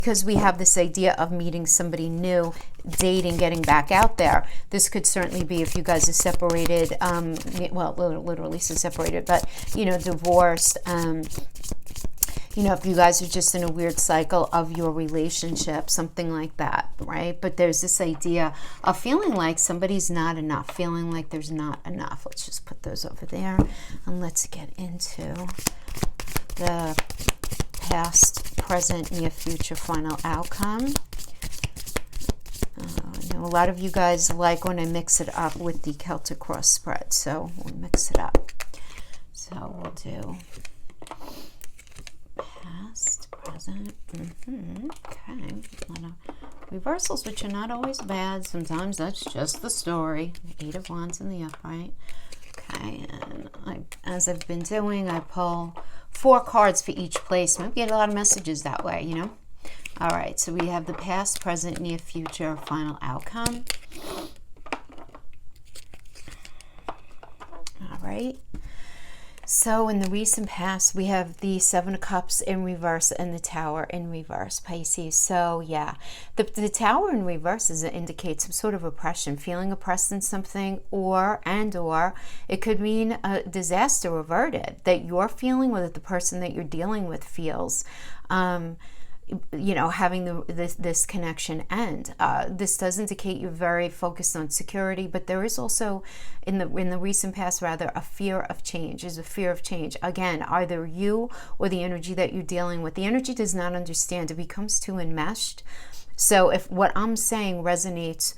because we have this idea of meeting somebody new, dating, getting back out there. This could certainly be if you guys are separated, well, literally separated, but, you know, divorced, you know, if you guys are just in a weird cycle of your relationship, something like that, right? But there's this idea of feeling like somebody's not enough, feeling like there's not enough. Let's just put those over there, and let's get into the past, present, near future final outcome. I know a lot of you guys like when I mix it up with the Celtic cross spread, so we'll mix it up. So we'll do past, present, okay, a lot of reversals, which are not always bad. Sometimes that's just the story. 8 of Wands in the upright. Okay, and as I've been doing, I pull 4 cards for each placement. We get a lot of messages that way, you know. All right, so we have the past, present, near future, final outcome. All right. So in the recent past, we have the 7 of Cups in reverse and the Tower in reverse, Pisces. So yeah, the Tower in reverse indicates some sort of oppression, feeling oppressed in something, or it could mean a disaster averted that you're feeling, or that the person that you're dealing with feels. You know, having this connection end. This does indicate you're very focused on security, but there is also in the recent past, rather, a fear of change. Is a fear of change. Again, either you or the energy that you're dealing with. The energy does not understand. It becomes too enmeshed. So if what I'm saying resonates,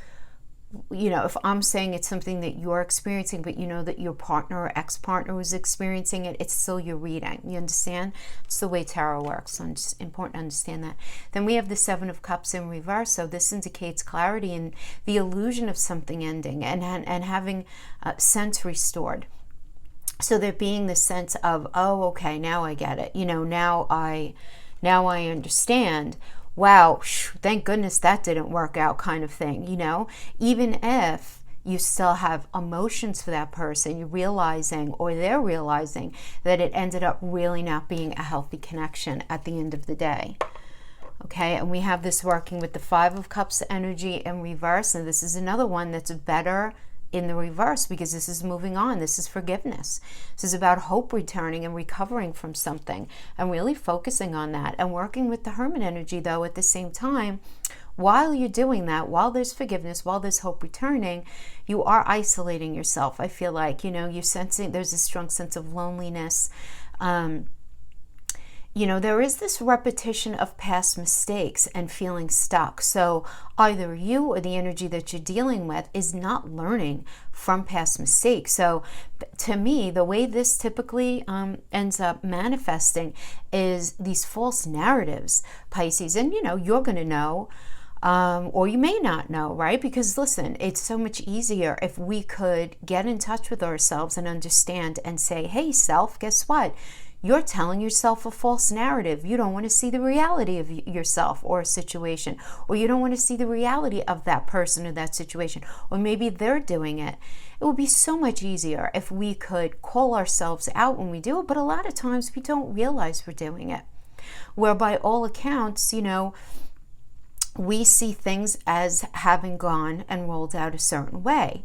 you know, if I'm saying it's something that you're experiencing, but you know that your partner or ex-partner was experiencing it, it's still your reading. You understand? It's the way tarot works. So it's important to understand that. Then we have the 7 of Cups in reverse. So this indicates clarity and the illusion of something ending and having sense restored. So there being the sense of, oh, okay, now I get it. You know, now I understand. Wow, thank goodness that didn't work out, kind of thing, you know, even if you still have emotions for that person, you're realizing, or they're realizing, that it ended up really not being a healthy connection at the end of the day. Okay, and we have this working with the 5 of Cups energy in reverse, and this is another one that's better in the reverse, because this is moving on. This is forgiveness. This is about hope returning and recovering from something, and really focusing on that and working with the Hermit energy, though, at the same time. While you're doing that, while there's forgiveness, while there's hope returning, you are isolating yourself. I feel like, you know, you're sensing there's a strong sense of loneliness. You know, there is this repetition of past mistakes and feeling stuck. So either you or the energy that you're dealing with is not learning from past mistakes. So to me, the way this typically ends up manifesting is these false narratives, Pisces. And, you know, you're going to know, or you may not know, right? Because listen, it's so much easier if we could get in touch with ourselves and understand and say, hey, self, guess what? You're telling yourself a false narrative. You don't want to see the reality of yourself or a situation, or you don't want to see the reality of that person or that situation, or maybe they're doing it. It would be so much easier if we could call ourselves out when we do it, but a lot of times we don't realize we're doing it. Where by all accounts, you know, we see things as having gone and rolled out a certain way.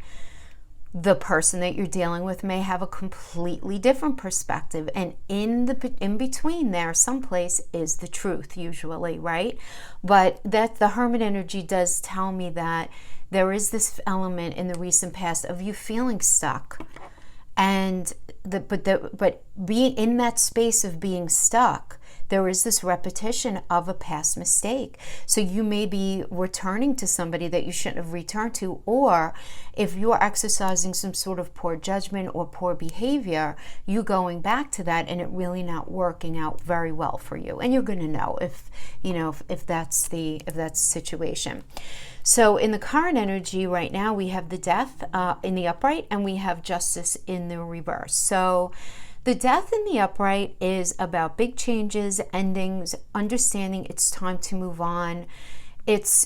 The person that you're dealing with may have a completely different perspective, and in between there someplace is the truth, usually, right? But that the Hermit energy does tell me that there is this element in the recent past of you feeling stuck, and but being in that space of being stuck, there is this repetition of a past mistake. So you may be returning to somebody that you shouldn't have returned to, or if you're exercising some sort of poor judgment or poor behavior, you going back to that and it really not working out very well for you. And you're going to know if, you know, if that's the situation. So in the current energy right now, we have the Death in the upright, and we have Justice in the reverse. So the Death in the upright is about big changes, endings, understanding it's time to move on.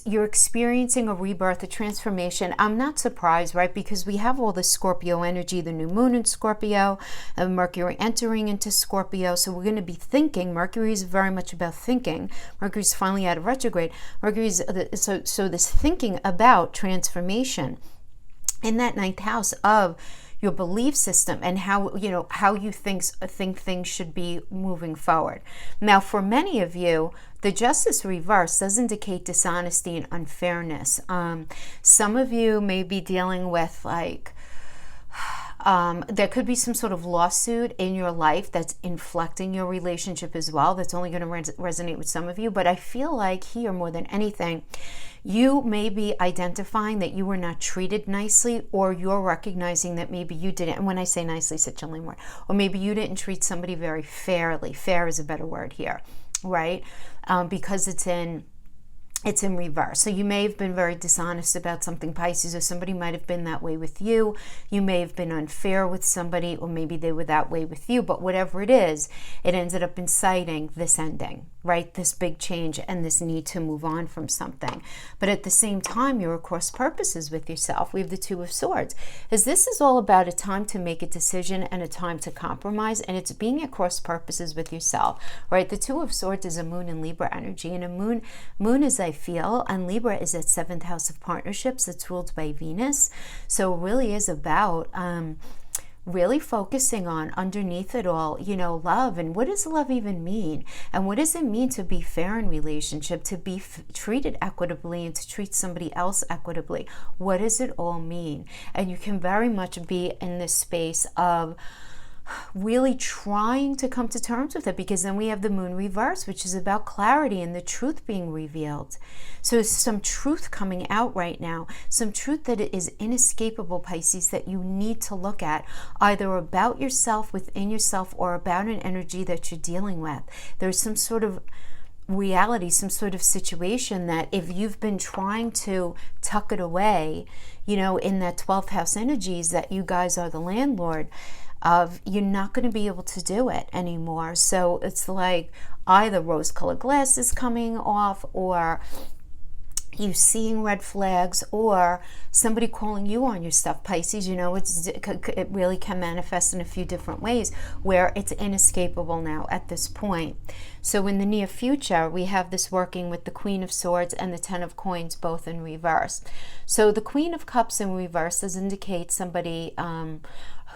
you're experiencing a rebirth, a transformation. I'm not surprised, right? Because we have all the Scorpio energy, the new moon in Scorpio, and Mercury entering into Scorpio. So we're going to be thinking. Mercury is very much about thinking. Mercury's finally out of retrograde. Mercury's so this thinking about transformation in that ninth house of your belief system and how you think things should be moving forward. Now, for many of you, the Justice reverse does indicate dishonesty and unfairness. Some of you may be dealing with there could be some sort of lawsuit in your life that's inflecting your relationship as well. That's only going to resonate with some of you. But I feel like here, more than anything, you may be identifying that you were not treated nicely, or you're recognizing that maybe you didn't. And when I say nicely, it's a more. Or maybe you didn't treat somebody very fairly. Fair is a better word here, right? Because it's in reverse. So you may have been very dishonest about something, Pisces, or somebody might have been that way with you. You may have been unfair with somebody, or maybe they were that way with you. But whatever it is, it ended up inciting this ending, right? This big change and this need to move on from something. But at the same time, you're across purposes with yourself. We have the Two of Swords. As this is all about a time to make a decision and a time to compromise, and it's being across purposes with yourself, right? The Two of Swords is a moon in Libra energy, and a moon is, I feel, and Libra is at 7th house of partnerships. It's ruled by Venus. So it really is about really focusing on, underneath it all, love. And what does love even mean? And what does it mean to be fair in relationship, to be treated equitably, and to treat somebody else equitably? What does it all mean? And you can very much be in this space of really trying to come to terms with it, because then we have the moon reverse, which is about clarity and the truth being revealed. So there's some truth coming out right now, some truth that is inescapable, Pisces, that you need to look at, either about yourself, within yourself, or about an energy that you're dealing with. There's some sort of reality, some sort of situation that if you've been trying to tuck it away, in that 12th house energies, that you guys are the landlord of, you're not going to be able to do it anymore. So it's like either rose-colored glasses coming off, or you seeing red flags, or somebody calling you on your stuff, Pisces. It really can manifest in a few different ways where it's inescapable now at this point. So in the near future, we have this working with the Queen of Swords and the Ten of Coins, both in reverse. So the Queen of Cups in reverse does indicate somebody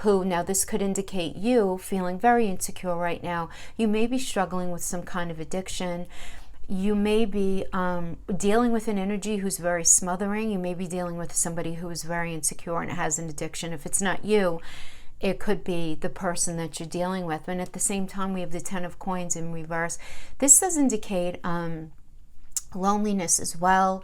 who, now this could indicate you feeling very insecure right now. You may be struggling with some kind of addiction. You may be dealing with an energy who's very smothering. You may be dealing with somebody who is very insecure and has an addiction. If it's not you, it could be the person that you're dealing with. And at the same time, we have the Ten of Coins in reverse. This does indicate loneliness as well.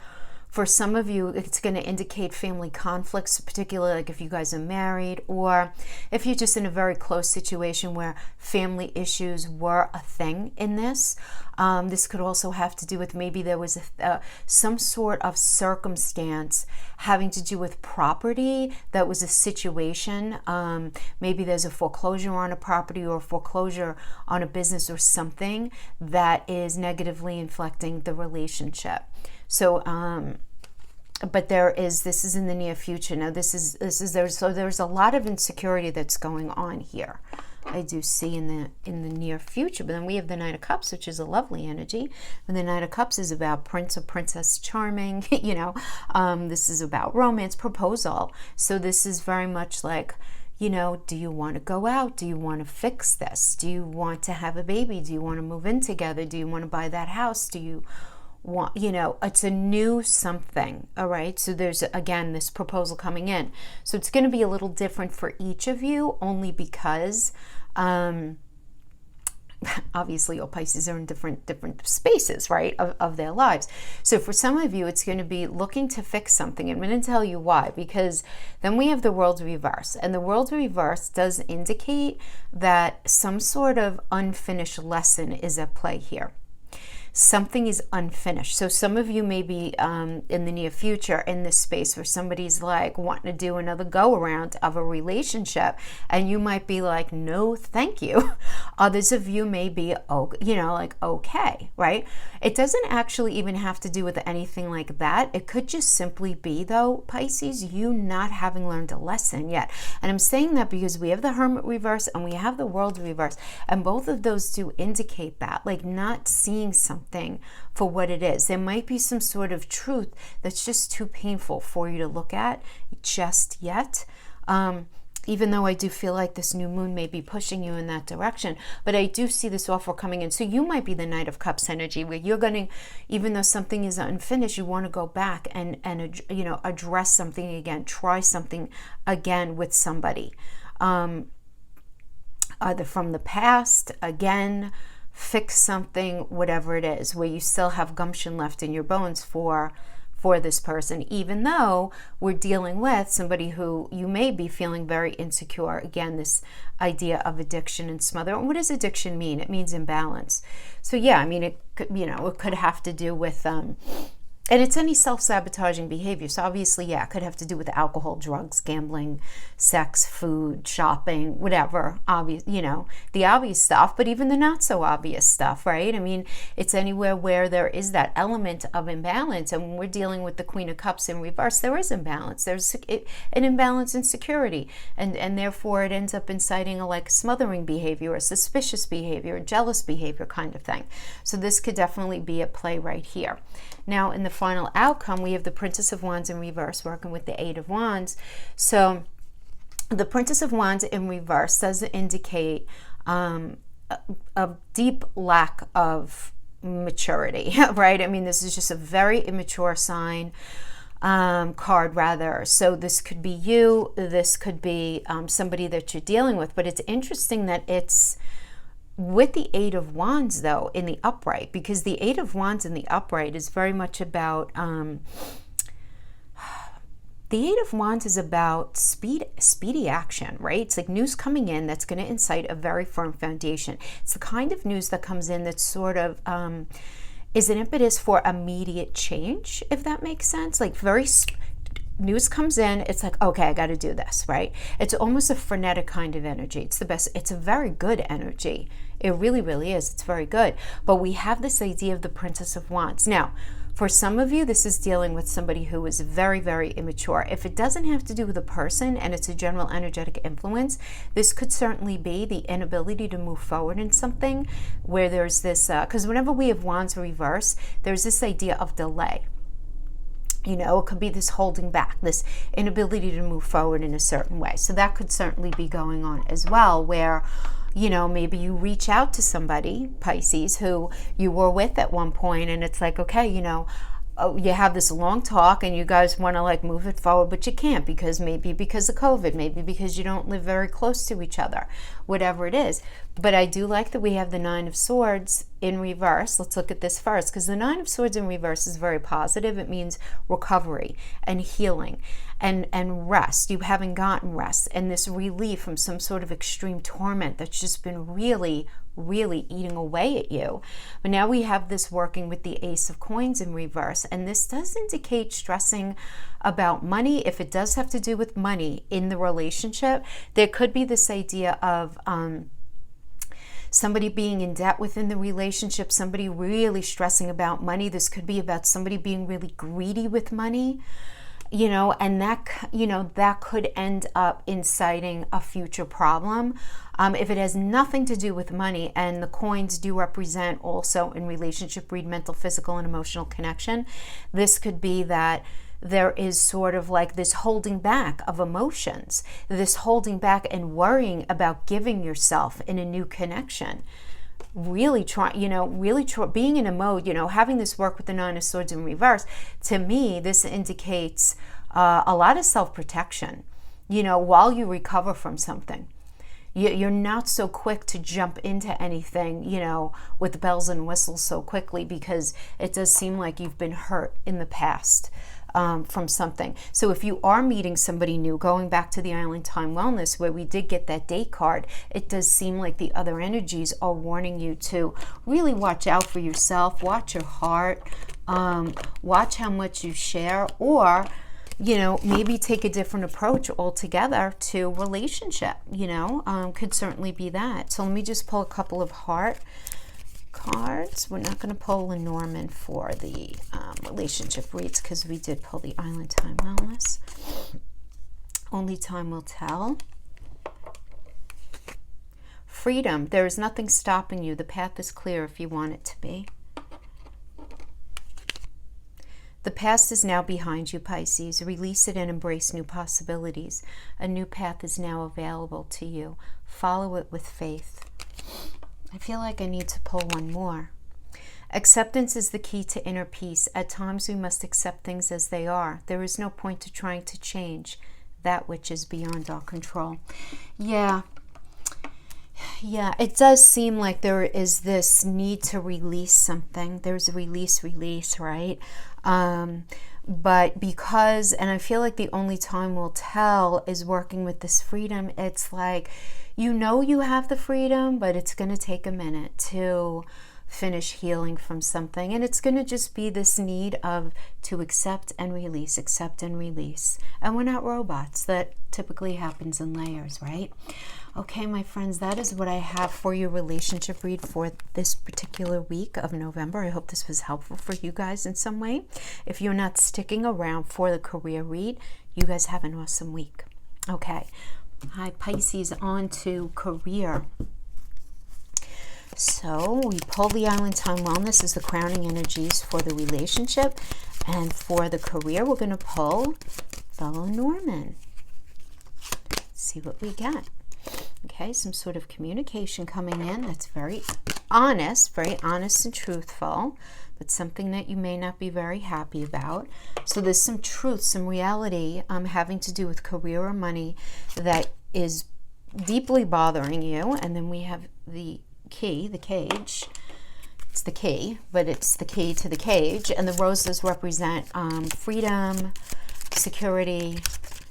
For some of you, it's going to indicate family conflicts, particularly like if you guys are married, or if you're just in a very close situation where family issues were a thing in this. This could also have to do with, maybe there was some sort of circumstance having to do with property that was a situation. Maybe there's a foreclosure on a property, or a foreclosure on a business, or something that is negatively inflecting the relationship. So, but this is in the near future. Now, there's a lot of insecurity that's going on here. I do see in the near future. But then we have the Knight of Cups, which is a lovely energy. And the Knight of Cups is about Prince or Princess Charming. This is about romance, proposal. So this is very much like, do you want to go out? Do you want to fix this? Do you want to have a baby? Do you want to move in together? Do you want to buy that house? Do you want, it's a new something. All right. So there's, again, this proposal coming in. So it's going to be a little different for each of you, only because, obviously all Pisces are in different spaces, right, of their lives. So for some of you, it's going to be looking to fix something. I'm going to tell you why, because then we have the World Reverse, and the World Reverse does indicate that some sort of unfinished lesson is at play here. something is unfinished. So some of you may be in the near future in this space where somebody's like wanting to do another go around of a relationship, and you might be like, no, thank you. Others of you may be, like, okay, right? It doesn't actually even have to do with anything like that. It could just simply be, though, Pisces, you not having learned a lesson yet. And I'm saying that because we have the Hermit reverse and we have the World reverse, and both of those do indicate that, like not seeing something for what it is. There might be some sort of truth that's just too painful for you to look at just yet. Even though I do feel like this new moon may be pushing you in that direction, but I do see this offer coming in. So you might be the Knight of Cups energy, where you're going to, even though something is unfinished, you want to go back and address something again, try something again with somebody, either from the past, again, fix something, whatever it is, where you still have gumption left in your bones for this person, even though we're dealing with somebody who you may be feeling very insecure. Again, this idea of addiction and smother. And what does addiction mean? It means imbalance. So yeah, I mean, it could, it could have to do with, and it's any self-sabotaging behavior. So obviously, yeah, it could have to do with alcohol, drugs, gambling, sex, food, shopping, whatever, obvious, the obvious stuff, but even the not so obvious stuff, right? I mean, it's anywhere where there is that element of imbalance. And when we're dealing with the Queen of Cups in reverse, there is imbalance. There's an imbalance in security. And therefore, it ends up inciting a like smothering behavior, a suspicious behavior, a jealous behavior kind of thing. So this could definitely be at play right here. Now, in the final outcome, we have the Princess of Wands in reverse working with the Eight of Wands. So the Princess of Wands in reverse does indicate a deep lack of maturity, right? I mean, this is just a very immature sign, card rather. So this could be you, this could be somebody that you're dealing with, but it's interesting that it's with the Eight of Wands, though, in the upright, because the Eight of Wands in the upright is very much about, the Eight of Wands is about speedy action, right? It's like news coming in that's going to incite a very firm foundation. It's the kind of news that comes in that sort of is an impetus for immediate change, if that makes sense. Like news comes in, it's like, okay, I got to do this, right? It's almost a frenetic kind of energy. It's the best. It's a very good energy. It really, really is. It's very good. But we have this idea of the Princess of Wands. Now, for some of you, this is dealing with somebody who is very, very immature. If it doesn't have to do with a person and it's a general energetic influence, this could certainly be the inability to move forward in something where there's this, because whenever we have Wands reverse, there's this idea of delay. It could be this holding back, this inability to move forward in a certain way. So that could certainly be going on as well, where, maybe you reach out to somebody, Pisces, who you were with at one point, and it's like, okay, you have this long talk and you guys want to like move it forward, but you can't because of COVID, maybe because you don't live very close to each other, whatever it is. But I do like that we have the Nine of Swords in reverse. Let's look at this first, because the Nine of Swords in reverse is very positive. It means recovery and healing and rest. You haven't gotten rest, and this relief from some sort of extreme torment that's just been really, really eating away at you. But now we have this working with the Ace of Coins in reverse, and this does indicate stressing about money. If it does have to do with money in the relationship, there could be this idea of somebody being in debt within the relationship, somebody really stressing about money. This could be about somebody being really greedy with money, and that could end up inciting a future problem. If it has nothing to do with money, and the coins do represent also in relationship, read mental, physical, and emotional connection, this could be that there is sort of like this holding back of emotions, this holding back and worrying about giving yourself in a new connection. Really being in a mode, having this work with the Nine of Swords in reverse, to me, this indicates a lot of self-protection, while you recover from something. You're not so quick to jump into anything, with bells and whistles so quickly, because it does seem like you've been hurt in the past. from something. So if you are meeting somebody new, going back to the Island Time Wellness where we did get that date card, it does seem like the other energies are warning you to really watch out for yourself, watch your heart, watch how much you share, or maybe take a different approach altogether to relationship, could certainly be that. So let me just pull a couple of heart cards. We're not going to pull Lenormand for the relationship reads because we did pull the Island Time Wellness. Only time will tell. Freedom. There is nothing stopping you. The path is clear if you want it to be. The past is now behind you, Pisces. Release it and embrace new possibilities. A new path is now available to you. Follow it with faith. I feel like I need to pull one more. Acceptance is the key to inner peace. At times we must accept things as they are. There is no point to trying to change that which is beyond our control. Yeah, it does seem like there is this need to release something. There's a release, right? But because, and I feel like the only time will tell is working with this freedom. It's like, you have the freedom, but it's going to take a minute to finish healing from something. And it's going to just be this need to accept and release, accept and release. And we're not robots. That typically happens in layers, right? Okay, my friends, that is what I have for your relationship read for this particular week of November. I hope this was helpful for you guys in some way. If you're not sticking around for the career read, you guys have an awesome week. Okay. Hi, Pisces, on to career. So we pull the Island Time Wellness as the crowning energies for the relationship. And for the career, we're going to pull fellow Norman. See what we get. Okay, some sort of communication coming in that's very honest and truthful, but something that you may not be very happy about. So there's some truth, some reality having to do with career or money that is deeply bothering you. And then we have the key, the cage. It's the key, but it's the key to the cage. And the roses represent freedom, security.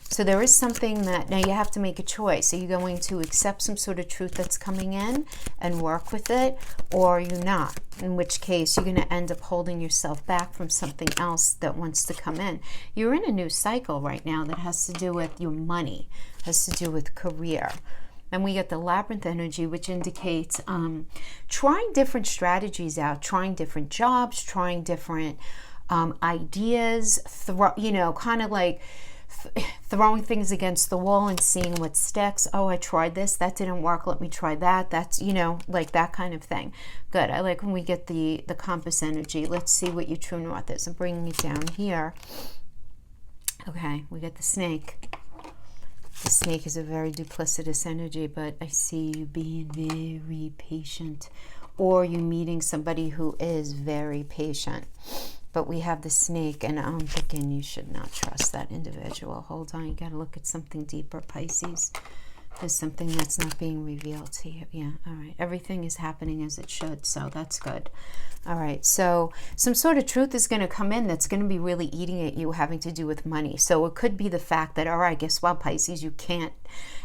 So there is something that, now you have to make a choice. Are you going to accept some sort of truth that's coming in and work with it, or are you not? In which case, you're going to end up holding yourself back from something else that wants to come in. You're in a new cycle right now that has to do with your money, has to do with career. And we get the labyrinth energy, which indicates trying different strategies out, trying different jobs, trying different ideas, kind of like throwing things against the wall and seeing what sticks. Oh, I tried this, that didn't work, let me try that. That's, like that kind of thing. Good. I like when we get the compass energy. Let's see what your true north is. I'm bringing it down here. Okay, we get the snake. The snake is a very duplicitous energy, but I see you being very patient, or you meeting somebody who is very patient. But we have the snake, and I'm thinking you should not trust that individual. Hold on, you got to look at something deeper, Pisces. There's something that's not being revealed to you. Yeah, all right. Everything is happening as it should, so that's good. All right, so some sort of truth is going to come in that's going to be really eating at you, having to do with money. So it could be the fact that, all right, guess what, Pisces, you can't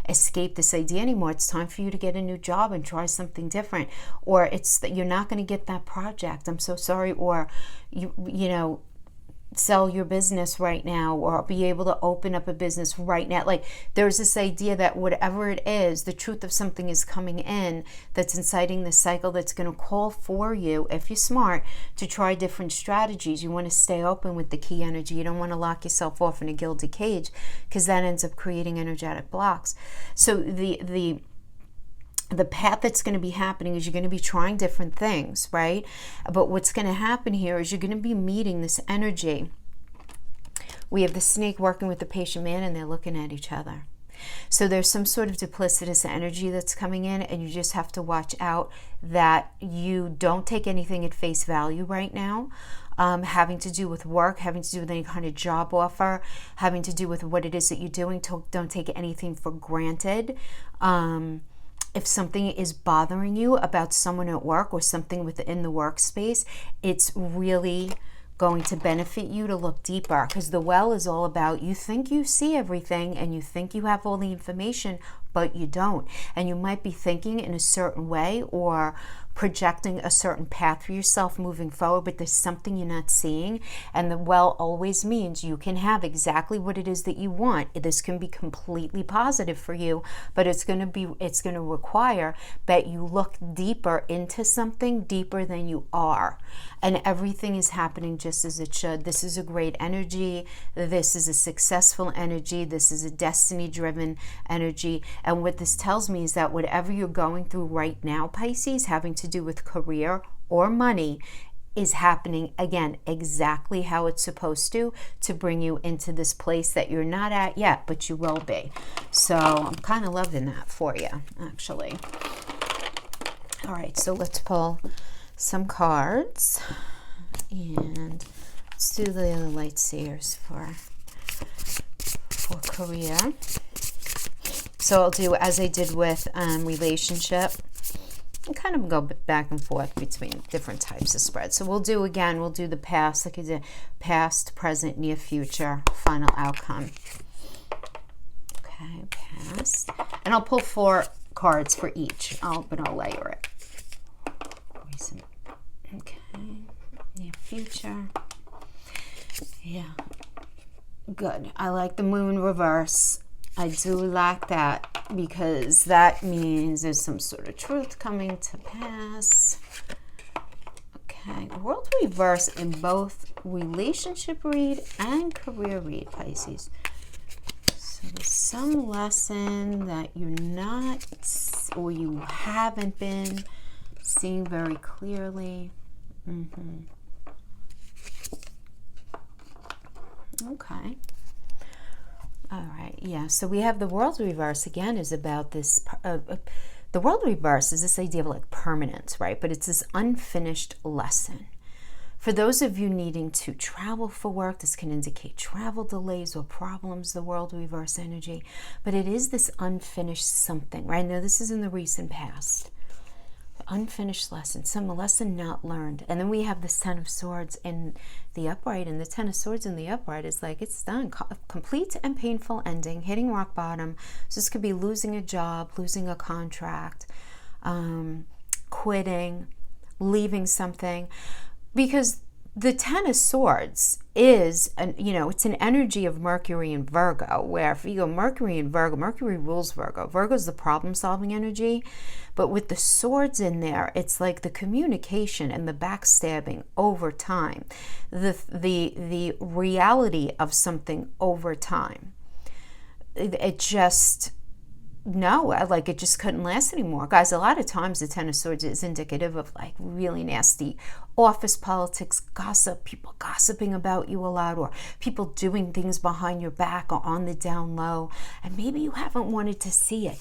escape this idea anymore. It's time for you to get a new job and try something different. Or it's that you're not going to get that project. I'm so sorry. Or, you sell your business right now, or be able to open up a business right now. Like, there's this idea that whatever it is, the truth of something is coming in that's inciting this cycle that's going to call for you, if you're smart, to try different strategies. You want to stay open with the key energy. You don't want to lock yourself off in a gilded cage, because that ends up creating energetic blocks. So the path that's going to be happening is you're going to be trying different things, right? But what's going to happen here is you're going to be meeting this energy. We have the snake working with the patient man, and they're looking at each other. So there's some sort of duplicitous energy that's coming in, and you just have to watch out that you don't take anything at face value right now. Having to do with work, having to do with any kind of job offer, having to do with what it is that you're doing. Don't take anything for granted. If something is bothering you about someone at work or something within the workspace, it's really going to benefit you to look deeper, because the well is all about, you think you see everything and you think you have all the information, but you don't. And you might be thinking in a certain way or projecting a certain path for yourself moving forward, but there's something you're not seeing. And the well always means you can have exactly what it is that you want. This can be completely positive for you, but it's going to require that you look deeper into something, deeper than you are. And everything is happening just as it should. This is a great energy. This is a successful energy. This is a destiny-driven energy. And what this tells me is that whatever you're going through right now, Pisces, having to do with career or money, is happening, again, exactly how it's supposed to bring you into this place that you're not at yet, but you will be. So I'm kind of loving that for you, actually. All right, so let's pull some cards, and let's do the other light seers for career. So I'll do as I did with relationship, and kind of go back and forth between different types of spreads. So we'll do the past, like I did, past, present, near future, final outcome. Okay, past. And I'll pull 4 cards for each, but I'll layer it. Okay, near future. Yeah, good. I like the moon reverse. I do like that, because that means there's some sort of truth coming to pass. Okay, world reverse in both relationship read and career read, Pisces. So there's some lesson that you're not, or you haven't been seeing very clearly. Okay. All right, yeah, so we have the world reverse again is about this, the world reverse is this idea of like permanence, right? But it's this unfinished lesson. For those of you needing to travel for work, this can indicate travel delays or problems, the world reverse energy, but it is this unfinished something, right? Now this is in the recent past. Unfinished lesson, some lesson not learned. And then we have this 10 of Swords in the upright, and the 10 of Swords in the upright is like, it's done, complete and painful ending, hitting rock bottom. So this could be losing a job, losing a contract, quitting, leaving something, because the 10 of Swords is, it's an energy of Mercury and Virgo, where if you go Mercury and Virgo, Mercury rules Virgo. Virgo's the problem-solving energy, but with the swords in there, it's like the communication and the backstabbing over time, the reality of something over time. It just... it just couldn't last anymore. Guys, a lot of times the 10 of Swords is indicative of like really nasty office politics, gossip, people gossiping about you a lot, or people doing things behind your back or on the down low, and maybe you haven't wanted to see it,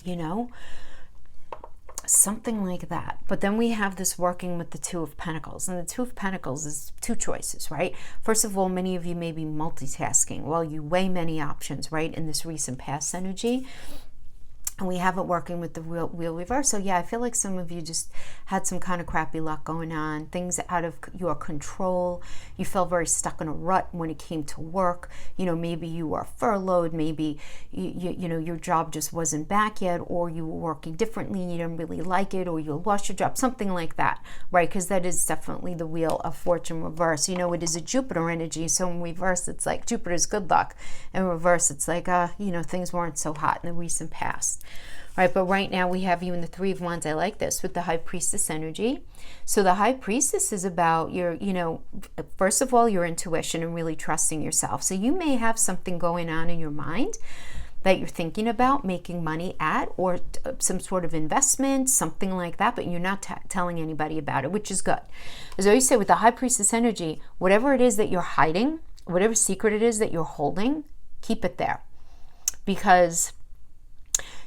something like that. But then we have this working with the 2 of Pentacles, and the 2 of Pentacles is 2 choices, right? First of all, many of you may be multitasking while you weigh many options, right, in this recent past energy. And we have it working with the wheel reverse. So yeah, I feel like some of you just had some kind of crappy luck going on, things out of your control. You felt very stuck in a rut when it came to work. Maybe you were furloughed, maybe your job just wasn't back yet, or you were working differently and you didn't really like it, or you lost your job, something like that, right? Because that is definitely the Wheel of Fortune reverse. It is a Jupiter energy, so in reverse it's like Jupiter's good luck. In reverse it's like things weren't so hot in the recent past. Right, but right now we have you in the 3 of Wands. I like this with the High Priestess energy. So the High Priestess is about your, first of all, your intuition and really trusting yourself. So you may have something going on in your mind that you're thinking about making money at, or some sort of investment, something like that, but you're not telling anybody about it, which is good. As I always say, with the High Priestess energy, whatever it is that you're hiding, whatever secret it is that you're holding, keep it there, because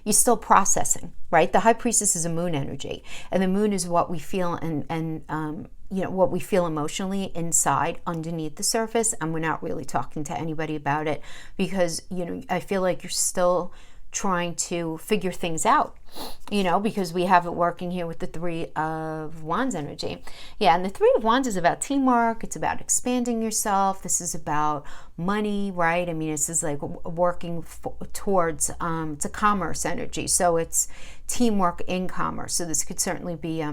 you're still processing, right? The High Priestess is a moon energy, and the moon is what we feel and what we feel emotionally inside underneath the surface, and we're not really talking to anybody about it because, I feel like you're still trying to figure things out, because we have it working here with the Three of Wands energy. Yeah, and the Three of Wands is about teamwork. It's about expanding yourself. This is about money, right? I mean, this is like working towards, it's a commerce energy. So it's teamwork in commerce. So this could certainly be,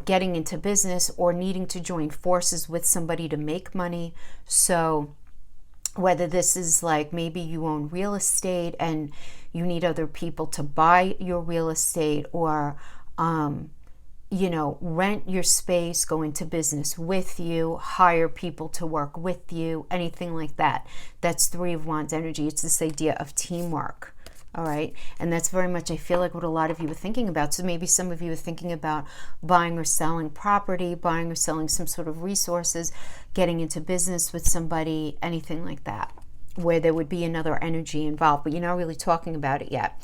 getting into business or needing to join forces with somebody to make money. So whether this is like maybe you own real estate and you need other people to buy your real estate, or, rent your space, go into business with you, hire people to work with you, anything like that. That's Three of Wands energy. It's this idea of teamwork. All right. And that's very much, I feel like, what a lot of you are thinking about. So maybe some of you are thinking about buying or selling property, buying or selling some sort of resources, getting into business with somebody, anything like that, where there would be another energy involved, but you're not really talking about it yet.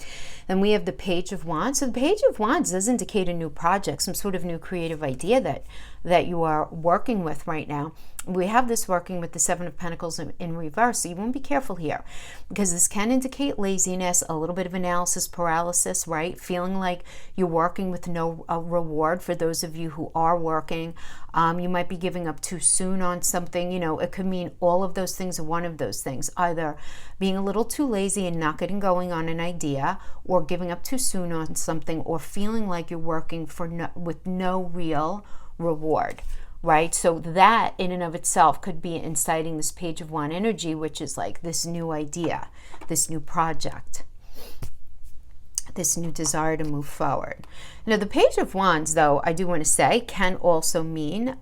Then we have the Page of Wands. So the Page of Wands does indicate a new project, some sort of new creative idea that you are working with right now. We have this working with the Seven of Pentacles in reverse, so you want to be careful here, because this can indicate laziness, a little bit of analysis paralysis, right? Feeling like you're working with no reward for those of you who are working. You might be giving up too soon on something. It could mean all of those things or one of those things, either being a little too lazy and not getting going on an idea, or giving up too soon on something, or feeling like you're working with no real reward. Right? So that in and of itself could be inciting this Page of Wands energy, which is like this new idea, this new project, this new desire to move forward. Now, the Page of Wands, though, I do want to say, can also mean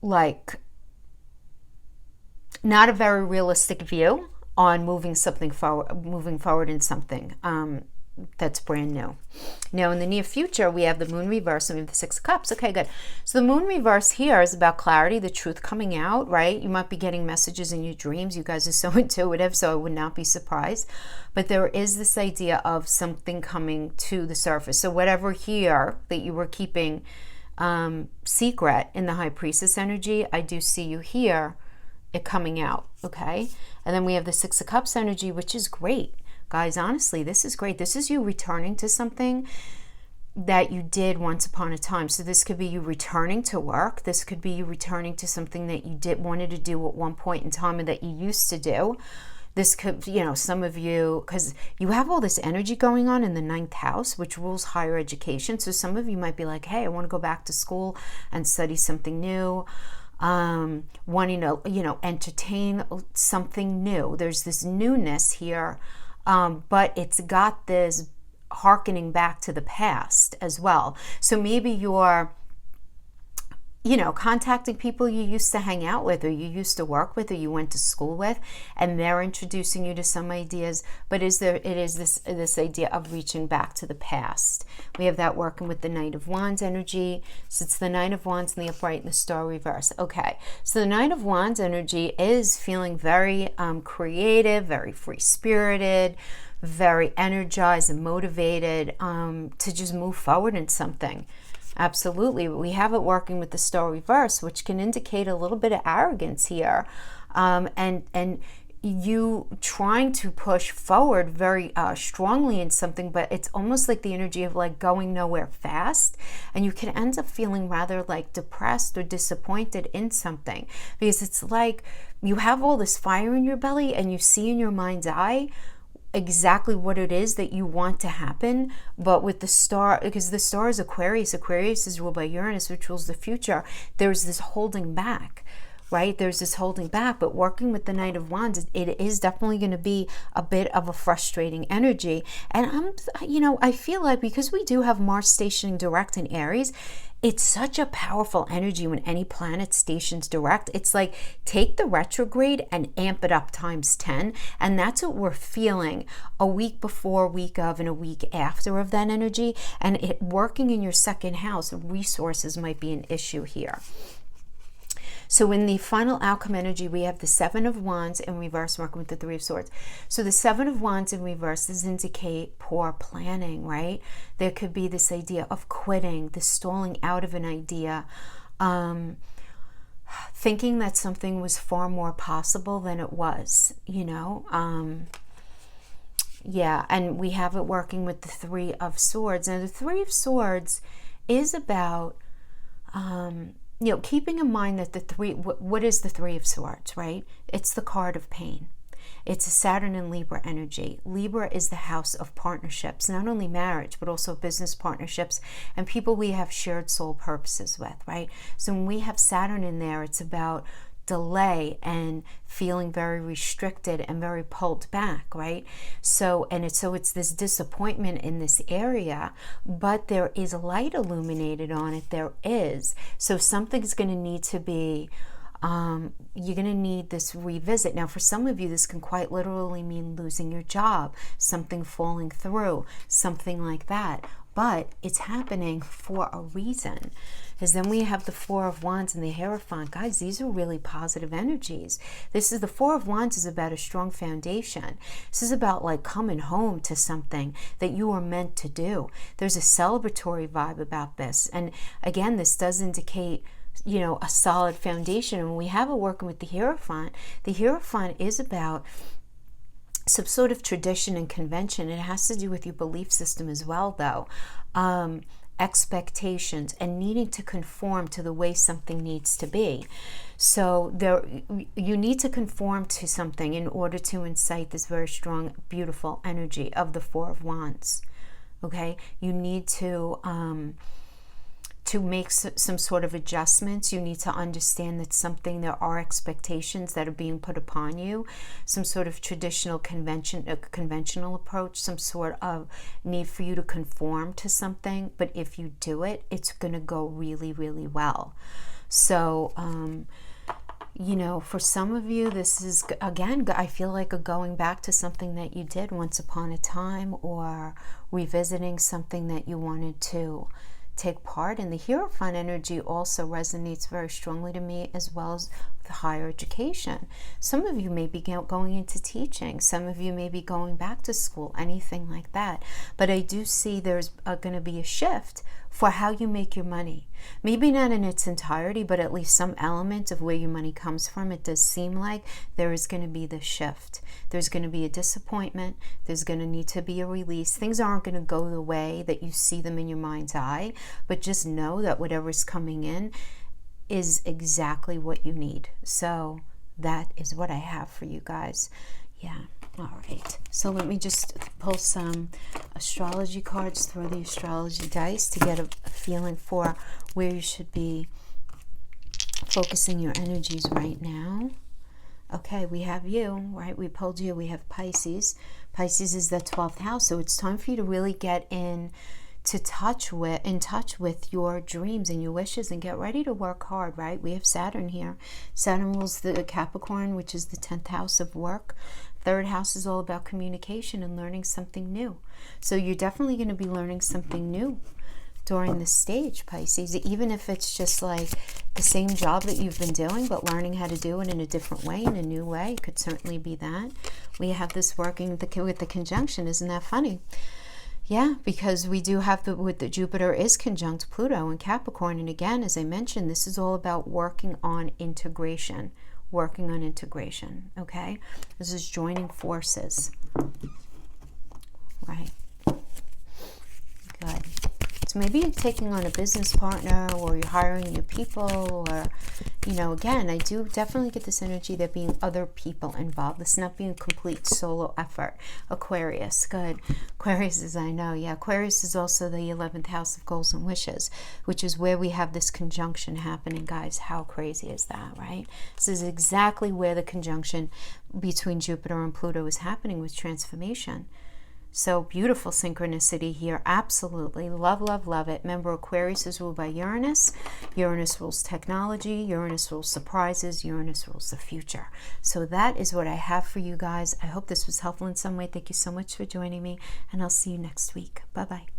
like not a very realistic view on moving forward in something. That's brand new. Now, in the near future, we have the Moon reverse and we have the Six of Cups. Okay, good. So the Moon reverse here is about clarity, the truth coming out, right? You might be getting messages in your dreams. You guys are so intuitive, so I would not be surprised. But there is this idea of something coming to the surface. So whatever here that you were keeping secret in the High Priestess energy, I do see you here, it coming out, okay? And then we have the Six of Cups energy, which is great. Guys, honestly, this is great. This is you returning to something that you did once upon a time. So this could be you returning to work. This could be you returning to something that you wanted to do at one point in time and that you used to do. This could, some of you, because you have all this energy going on in the 9th house, which rules higher education. So some of you might be like, hey, I want to go back to school and study something new. Wanting to, entertain something new. There's this newness here. But it's got this hearkening back to the past as well. So maybe you're, contacting people you used to hang out with, or you used to work with, or you went to school with, and they're introducing you to some ideas. But it is this idea of reaching back to the past. We have that working with the Knight of Wands energy. So it's the Knight of Wands in the upright and the Star reverse. Okay, so the Knight of Wands energy is feeling very creative, very free-spirited, very energized and motivated to just move forward in something. Absolutely. We have it working with the Star reverse, which can indicate a little bit of arrogance here, and you trying to push forward very strongly in something, but it's almost like the energy of like going nowhere fast, and you can end up feeling rather like depressed or disappointed in something, because it's like you have all this fire in your belly and you see in your mind's eye exactly what it is that you want to happen. But with the Star, because the Star is Aquarius is ruled by Uranus, which rules the future, there's this holding back, right? There's this holding back. But working with the Knight of Wands, it is definitely going to be a bit of a frustrating energy. And I feel like because we do have Mars stationing direct in Aries, it's such a powerful energy when any planet stations direct. It's like take the retrograde and amp it up times 10. And that's what we're feeling a week before, week of, and a week after of that energy. And it working in your second house, resources might be an issue here. So in the final outcome energy, we have the Seven of Wands in reverse working with the Three of Swords. So the Seven of Wands in reverse does indicate poor planning, right? There could be this idea of quitting, the stalling out of an idea, thinking that something was far more possible than it was, you know. Yeah, and we have it working with the Three of Swords. And the Three of Swords is about, you know, keeping in mind that the three, what is the Three of Swords, right? It's the card of pain. It's a Saturn and Libra energy. Libra is the house of partnerships, not only marriage, but also business partnerships and people we have shared soul purposes with, right? So when we have Saturn in there, it's about delay and feeling very restricted and very pulled back, right? So it's this disappointment in this area, but there is light illuminated on it. There is. So something's going to need to be you're going to need this revisit. Now, for some of you, this can quite literally mean losing your job, something falling through, something like that. But it's happening for a reason. Because then we have the Four of Wands and the Hierophant. Guys, these are really positive energies. The Four of Wands is about a strong foundation. This is about like coming home to something that you were meant to do. There's a celebratory vibe about this. And again, this does indicate, you know, a solid foundation. And when we have it working with the Hierophant is about some sort of tradition and convention. It has to do with your belief system as well, though. Expectations and needing to conform to the way something needs to be. So you need to conform to something in order to incite this very strong, beautiful energy of the Four of Wands. Okay? You need to make some sort of adjustments. You need to understand that there are expectations that are being put upon you, some sort of traditional conventional approach, some sort of need for you to conform to something. But if you do it, it's going to go really, really well. So, you know, for some of you, this is, again, I feel like a going back to something that you did once upon a time, or revisiting something that you wanted to take part in. The Hierophant energy also resonates very strongly to me, as well as with higher education. Some of you may be going into teaching. Some of you may be going back to school, anything like that. But I do see there's going to be a shift for how you make your money. Maybe not in its entirety, but at least some element of where your money comes from. It does seem like there is going to be this shift. There's going to be a disappointment. There's going to need to be a release. Things aren't going to go the way that you see them in your mind's eye, but just know that whatever's coming in is exactly what you need. So that is what I have for you guys. Yeah. All right, so let me just pull some astrology cards, throw the astrology dice to get a feeling for where you should be focusing your energies right now. Okay, we have you, right? We pulled you. We have Pisces. Pisces is the 12th house, so it's time for you to really get in touch with your dreams and your wishes, and get ready to work hard, right? We have Saturn here. Saturn rules the Capricorn, which is the 10th house of work. Third house is all about communication and learning something new. So you're definitely going to be learning something new during this stage, Pisces, even if it's just like the same job that you've been doing, but learning how to do it in a different way, in a new way. It could certainly be that. We have this working with the conjunction. Isn't that funny? Yeah, because we do have the Jupiter is conjunct Pluto in Capricorn. And again, as I mentioned, this is all about working on integration. Okay? This is joining forces. Right. Good. So maybe you're taking on a business partner, or you're hiring new people, or, you know, again, I do definitely get this energy there being other people involved. This not being a complete solo effort. Aquarius, good. Aquarius is, I know, yeah, Aquarius is also the 11th house of goals and wishes, which is where we have this conjunction happening, guys. How crazy is that, right? This is exactly where the conjunction between Jupiter and Pluto is happening with transformation. So beautiful synchronicity here. Absolutely. Love, love, love it. Remember, Aquarius is ruled by Uranus. Uranus rules technology. Uranus rules surprises. Uranus rules the future. So that is what I have for you guys. I hope this was helpful in some way. Thank you so much for joining me, and I'll see you next week. Bye-bye.